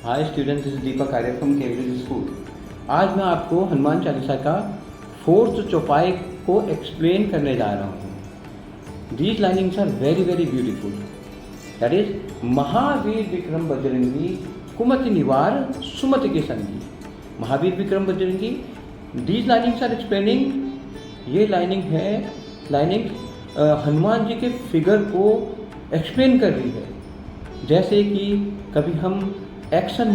Hi students, this is Deepak Arya from Cambridge school. आज मैं आपको हनुमान चालीसा का फोर्थ चौपाई को एक्सप्लेन करने जा रहा हूँ। These linings are very very beautiful. That is Mahavir Vikram Bajrangi कुमति निवार सुमति के संगी। Mahavir Vikram Bajrangi, these linings are explaining, ये लाइनिंग हनुमान जी के फिगर को एक्सप्लेन कर रही है। जैसे कि कभी हम एक्शन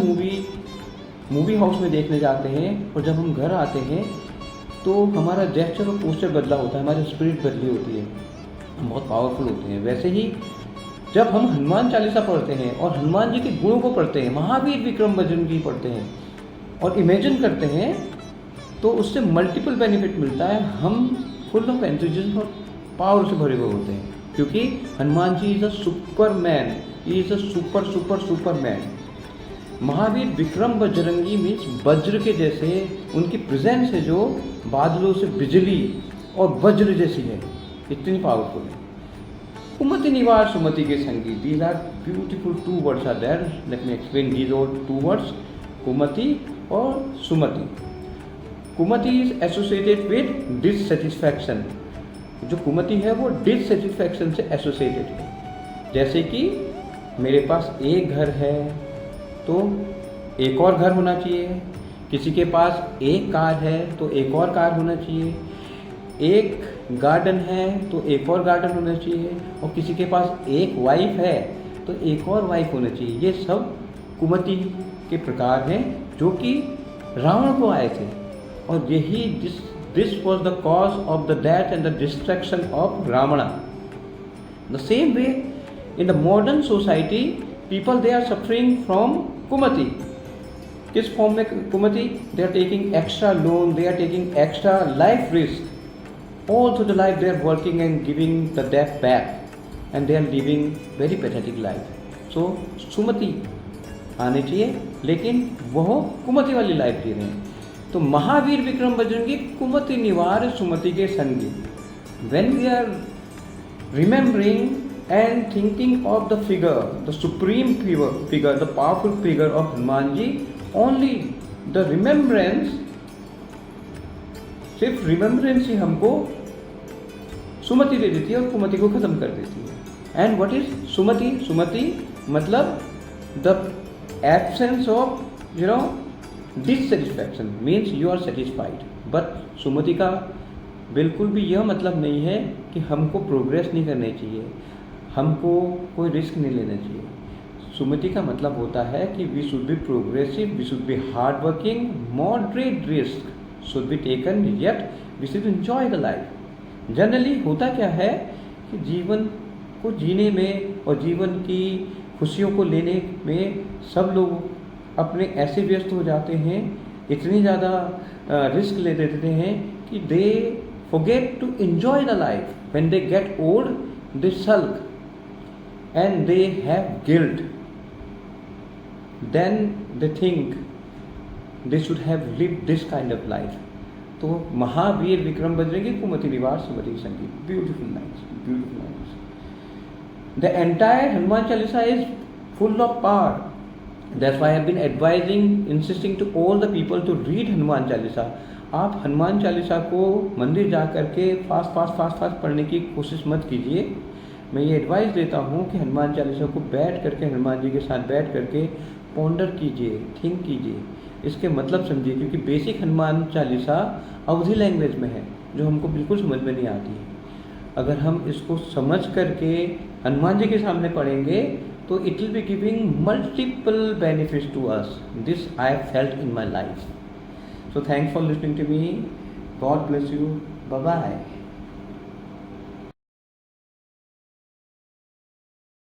मूवी हाउस में देखने जाते हैं और जब हम घर आते हैं तो हमारा जेस्चर और पोस्चर बदला होता है, हमारी स्पिरिट बदली होती है, हम बहुत पावरफुल होते हैं। वैसे ही जब हम हनुमान चालीसा पढ़ते हैं और हनुमान जी के गुणों को पढ़ते हैं, महावीर विक्रम बजरंगी पढ़ते हैं और इमेजिन करते हैं तो उससे मल्टीपल बेनिफिट मिलता है। हम फुल ऑफ एंथुजिज्म और पावर से भरे हुए होते हैं, क्योंकि Hanuman ji is a superman, is a superman. Mahavir Vikram Bajrangi means वज्र के जैसे उनकी प्रेजेंस है, जो बादलों से बिजली और वज्र जैसी है, इतनी पावरफुल है। कुमति निवार सुमति के संगी, these are beautiful two words are there. Let me explain these और टू वर्ड्स, कुमति और सुमति। कुमति इज एसोसिएटेड विद डिससेटिस्फैक्शन। जो कुमति है वो डिससेटिस्फैक्शन से एसोसिएटेड है। जैसे कि मेरे पास एक घर है तो एक और घर होना चाहिए, किसी के पास एक कार है तो एक और कार होना चाहिए, एक गार्डन है तो एक और गार्डन होना चाहिए, और किसी के पास एक वाइफ है तो एक और वाइफ होना चाहिए। ये सब कुमति के प्रकार हैं जो कि रावण को आए थे, और यही this was the cause of the death and the destruction of Ravana. The same way in the modern society, people they are suffering from kumati. किस फॉर्म में कुमति? They are taking extra loan, they are taking extra life risk. All through the life they are working and giving the debt back, and they are living very pathetic life. So सुमति आनी चाहिए, लेकिन वह कुमति वाली life जी रहे हैं। तो महावीर विक्रम बजरंगी कुमति निवार सुमति के संगी। When we are remembering and thinking of the figure, the supreme figure, the powerful figure of Hanuman ji, only the remembrance, सिर्फ remembrance ही हमको सुमति दे देती है और कुमति को खत्म कर देती है। And what is सुमति? सुमति मतलब the absence of dissatisfaction, means you are satisfied. But सुमति का बिल्कुल भी यह मतलब नहीं है कि हमको प्रोग्रेस नहीं करनी चाहिए, हमको कोई रिस्क नहीं लेना चाहिए। सुमति का मतलब होता है कि we should be progressive, we should be hard working, moderate risk should be taken, yet we should enjoy the life. Generally होता क्या है कि जीवन को जीने में और जीवन की खुशियों को लेने में सब लोग अपने ऐसे व्यस्त हो जाते हैं, इतनी ज़्यादा रिस्क ले देते हैं कि दे forget to enjoy the life. When they get old, they sulk and they have guilt. Then they think they should have lived this kind of life. तो महावीर विक्रम बजरंगी कुमति निवार सुमति संगी, beautiful lines, beautiful lines. The entire Hanuman Chalisa is full of power. That's why I have been advising, insisting to all the people to read Hanuman Chalisa. आप हनुमान चालीसा को मंदिर जा कर के फास्ट पढ़ने की कोशिश मत कीजिए। मैं ये एडवाइस देता हूँ कि हनुमान चालीसा को बैठ करके, हनुमान जी के साथ बैठ करके पॉन्डर कीजिए, थिंक कीजिए, इसके मतलब समझिए, क्योंकि बेसिक हनुमान चालीसा अवधी लैंग्वेज में है जो हमको बिल्कुल समझ में नहीं आती है। अगर हम इसको समझ करके हनुमान जी के सामने पढ़ेंगे तो it will be giving multiple benefits to us. This I have felt in my life. So thanks for listening to me. God bless you. Bye-bye.